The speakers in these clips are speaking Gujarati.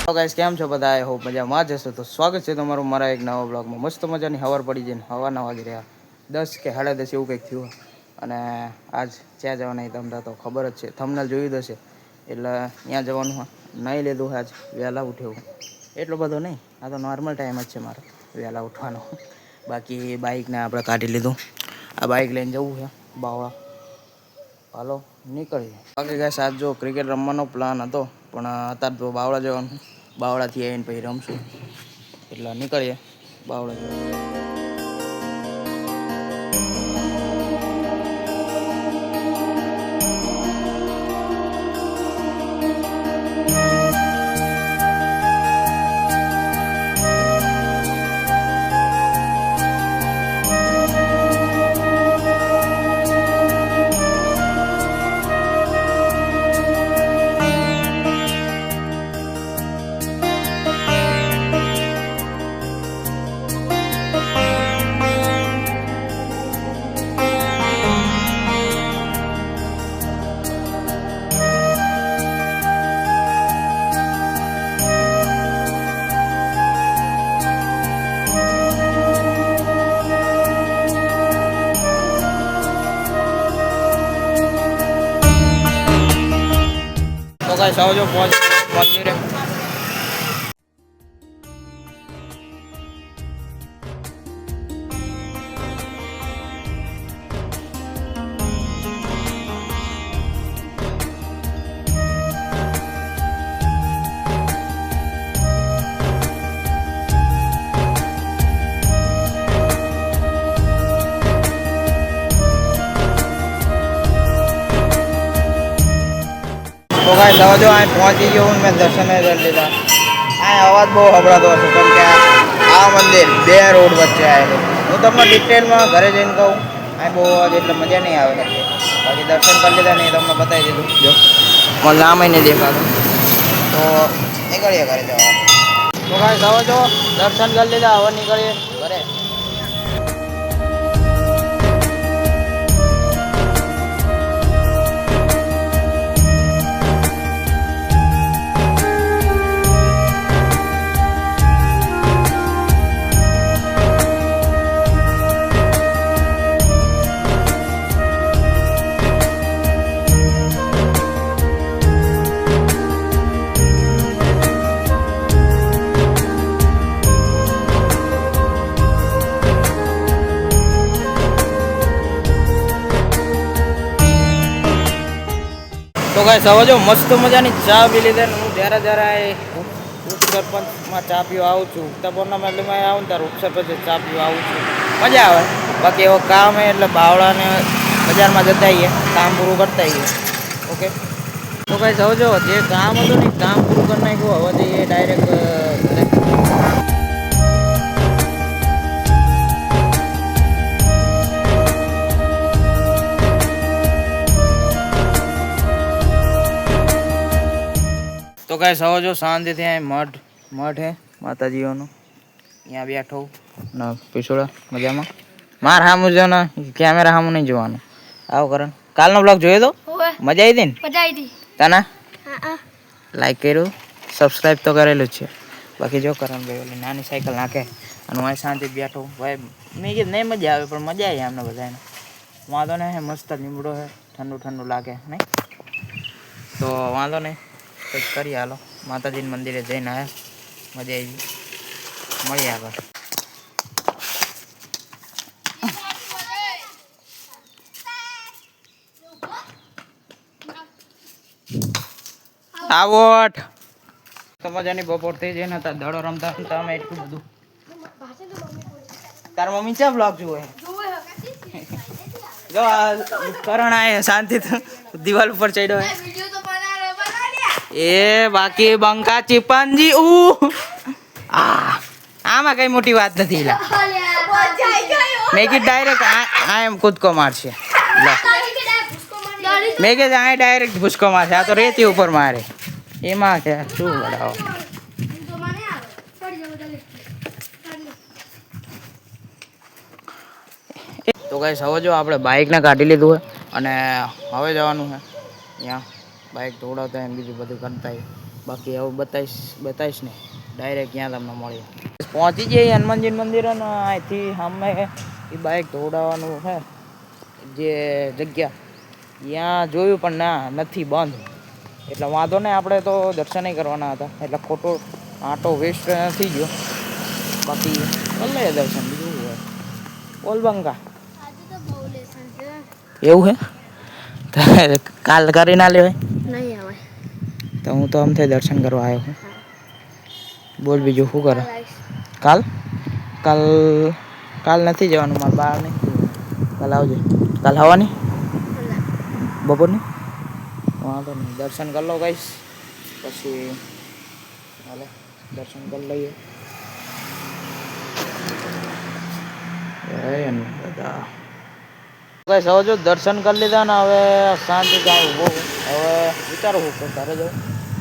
તો ગાઈસ કેમ છો બધા? આઈ હોપ મજામાં જ હશો. તો સ્વાગત છે તમારું મારા એક નવા બ્લોગમાં. મસ્ત મજાની હવાર પડી જઈને હવાના વાગી રહ્યા 10 કે 10:30 એવું કંઈક થયું. અને આજ ક્યાં જવાના એ તમને તો ખબર જ છે, થંબનેલ જોયું જ હશે. એટલે ત્યાં જવાનું નહીં લીધું આજ વહેલા ઉઠ્યો. એટલો બધો નહીં, આ તો નોર્મલ ટાઈમ જ છે મારો વહેલા ઉઠવાનો. બાકી બાઇકને આપણે કાઢી લીધું. આ બાઇક લઈને જવું છે બાવળા. હાલો નીકળીએ. બાકી ગાઈસ આજ જો ક્રિકેટ રમવાનો પ્લાન હતો, પણ અત્યારે તો બાવળા જવાનું. બાવળાથી આવીને પછી રમશું. એટલે નીકળીએ બાવળા જવા. ગાઈસ આવજો પહોંચી રે. તો ગાઈસ આવજો, અહીં પહોંચી ગયો હું. મેં દર્શન કરી લીધા. આ અવાજ બહુ હબળાતો હશે, કેમ કે આ મંદિર 2 રોડ વચ્ચે આવેલું. હું તમને ડિટેલમાં ઘરે જઈને કહું. અહીં બહુ અવાજ એટલે મજા નહીં આવે. બાકી દર્શન કરી લીધા નહીં, તમને બતાવી દીધું. જો મને આમ નહીં દેખાતું. તો નીકળીએ ઘરે જવા. તો ગાઈસ આવજો, દર્શન કરી લીધા, હવે નીકળીએ ઘરે. તો ગાઈસ આવજો, મસ્ત મજાની ચા પી લીધે. હું જ્યારે ઉપસરપંચમાં ચા પીવા આવું છું, ઉક્તાપોરના મેળવીમાં આવું ને ત્યારે ઉપસરપંચ ચા પીવા આવું છું. મજા આવે. બાકી એવો કામ હોય એટલે બાવળાને બજારમાં જતા આવીએ, કામ પૂરું કરતા આવીએ. ઓકે તો ગાઈસ આવજો, જે કામ હતું ને કામ પૂરું કરી નાખ્યું. હવે જઈએ ડાયરેક્ટ ઘરે. તો ગાઈસ આવજો, શાંતિથી અહીં મઠ હે માતાજીઓનું. અહીંયા બેઠો ના પીછોડા મજામાં. માર હામું જો ને, કેમેરા હામું નહીં જોવાનું. આવો કરણ, કાલનો બ્લોગ જોયો તો? મજા આવી હતી ને? મજા આવી હતી. તને લાઈક કર્યું, સબસ્ક્રાઈબ તો કરેલું જ છે. બાકી જો કરણ ભાઈ ઓલી નાની સાયકલ નાખે અને હું અહીં શાંતિ બેઠો. ભાઈ મેં કીધું નહીં મજા આવે, પણ મજા આવી અમને બધાને. વાંધો નહીં, મસ્ત લીમડો છે, ઠંડુ ઠંડુ લાગે નહીં. તો વાંધો નહીં, કંઈક કરીએ. હાલો માતાજીના મંદિરે જઈને આવ્યા, મજા આવી. મળીએ આગળ. આવોટ તો મજાની બપોર થઈ જાય ને, દડો રમતા રમતા અમે એટલું બધું. તાર મમ્મી ચા બ્લોગ જુએ? જો કરણ આય શાંતિ દિવાલ ઉપર ચડ્યો એ. બાકી બંકા ચિપંજી આમાં કઈ મોટી વાત નથી. મેં કીધું ડાયરેક્ટ આ એમ કૂદકો મારશે. મેં કીધું આ ડાયરેક્ટ ભૂસકો મારશે. આ તો રેતી ઉપર મારે. એમાં કે શું બડાવો. તો ગાઈસ હવે જો આપણે બાઇકને કાઢી લીધું છે અને હવે જવાનું છે ત્યાં બાઇક દોડાવતા એમ બીજું બધું કરતા હોય. બાકી હવે બતાવીશ ને ડાયરેક્ટ ક્યાં તમને મળીએ. પહોંચી જઈએ હનુમાનજી મંદિર અને અહીંથી સામે એ બાઇક ધોવડાવવાનું છે જે જગ્યા ત્યાં જોયું પણ નથી બંધ, એટલે વાંધો નહીં. આપણે તો દર્શન કરવાના હતા એટલે ખોટો આટો વેસ્ટ થઈ ગયો. બાકી કરી લઈએ દર્શન, બીજું હોય બોલ બંકા. એવું હે કાલ કરી ના લેવાય નહીં આવે તો હું તો આમ થઈ દર્શન કરવા આવ્યો છું. બોલ બીજું શું કરે? કાલ નથી જવાનું મારે બહાર નહીં. કાલ આવજે. કાલ હવાની બપોરની વાંધો નહીં. દર્શન કરી લો ગાઈસ, પછી હાલે દર્શન કરી લઈએ. બધા હવે જો દર્શન કરી લીધા ને હવે શાંતિ કાંઈ ઊભો હવે વિચારું કે ઘરે જાઉં,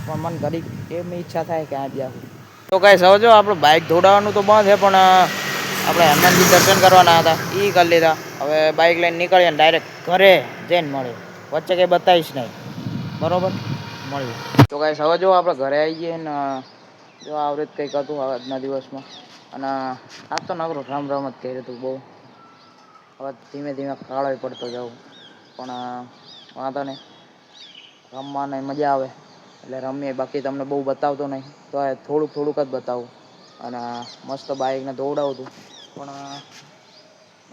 પણ મને ઘડી એમની ઈચ્છા થાય કે આ જાઉં. તો કાંઈ હવે જો આપણે બાઇક ધોડાવવાનું તો બંધ છે, પણ આપણે હનુમાનજી દર્શન કરવાના હતા એ કરી લીધા. હવે બાઇક લઈને નીકળીએ ને ડાયરેક્ટ ઘરે જઈને મળીએ. વચ્ચે કંઈ બતાવીશ નહીં, બરાબર? મળીએ. તો કાંઈ હવે જો આપણે ઘરે આવી જઈએ ને જો આવી રીતે કંઈક હતું આજના દિવસમાં. અને આજ તો નકરો રામ જ કર્યું હતું બહુ. હવે ધીમે ધીમે કાળો પડતો જાઉં, પણ વાંધો નહીં, રમવાની મજા આવે એટલે રમીએ. બાકી તમને બહુ બતાવતો નહીં, તો થોડુંક જ બતાવું. અને મસ્ત બાઇકને દોવડાવું હતું, પણ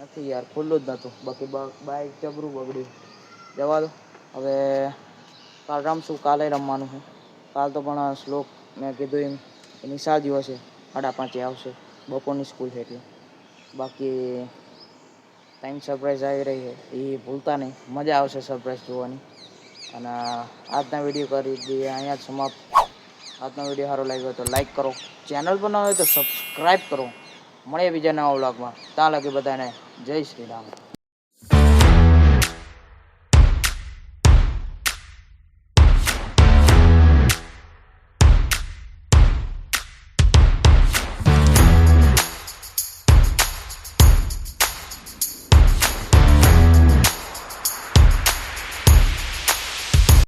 નથી યાર, ખુલ્લું જ નહોતું. બાકી બાઇક જબરું બગડ્યું. જવા દો, હવે કાલ રમશું. કાલે રમવાનું છે. કાલ તો પણ શ્લોક મેં કીધું એમ નિશાળ દિવસ છે, 5:30 આવશે, બપોરની સ્કૂલ છે એટલે. બાકી ટાઈમ સરપ્રાઈઝ આવી રહી છે એ ભૂલતા નહીં, મજા આવશે સરપ્રાઈઝ જોવાની. અને આજના વિડીયો કરી દઈએ અહીંયા જ સમાપ્ત. આજનો વિડીયો સારો લાગ્યો તો લાઈક કરો, ચેનલ પર ન હોય તો સબસ્ક્રાઈબ કરો. મળીએ બીજા નવા વ્લોગમાં. ત્યાં લગી બધાને જય શ્રી રામ.